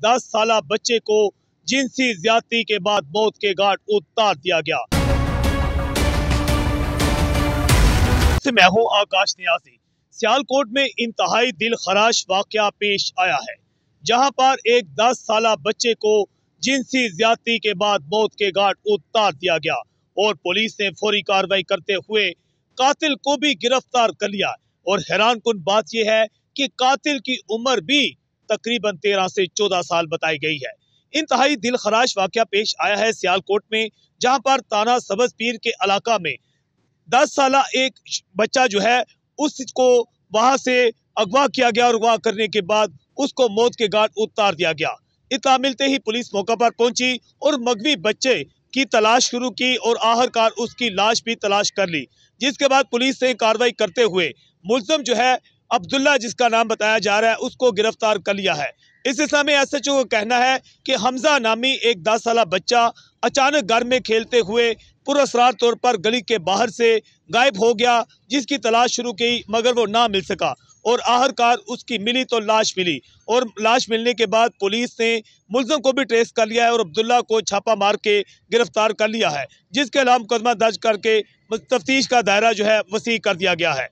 10 साला बच्चे को जिनसी ज्यादती के बाद मौत के घाट उतार दिया गया। मैं हूं आकाश नियाजी। सियालकोट में इंतहाई दिल खराश वाकया पेश आया है, जहां पर एक 10 साला बच्चे को जिनसी ज्यादती के बाद मौत के घाट उतार दिया गया और पुलिस ने फौरी कार्रवाई करते हुए कातिल को भी गिरफ्तार कर लिया। और हैरान कुन बात यह है कि कातिल की उम्र भी तकरीबन 13 से 14 साल बताई गई है। इंतहाई दिल खराश वाकया पेश आया है सियालकोट में, जहां पर ताना सबज पीर के इलाका में 10 साला एक बच्चा जो है उसको वहां से अगवा किया गया और अगवा करने के बाद उसको मौत के घाट उतार दिया गया। इत्तला मिलते ही पुलिस मौका पर पहुंची और मगवी बच्चे की तलाश शुरू की और आखिरकार उसकी लाश भी तलाश कर ली, जिसके बाद पुलिस ने कार्रवाई करते हुए मुल्ज़िम जो है अब्दुल्ला, जिसका नाम बताया जा रहा है, उसको गिरफ्तार कर लिया है। इस सिलसिले में एसएचओ का कहना है कि हमजा नामी एक 10 साला बच्चा अचानक घर में खेलते हुए पुरअसरार तौर पर गली के बाहर से गायब हो गया, जिसकी तलाश शुरू की मगर वो ना मिल सका और आखिरकार उसकी मिली तो लाश मिली और लाश मिलने के बाद पुलिस ने मुल्ज़िम को भी ट्रेस कर लिया है और अब्दुल्ला को छापा मार के गिरफ्तार कर लिया है, जिसके अलावा मुकदमा दर्ज करके तफ्तीश का दायरा जो है वसी कर दिया गया है।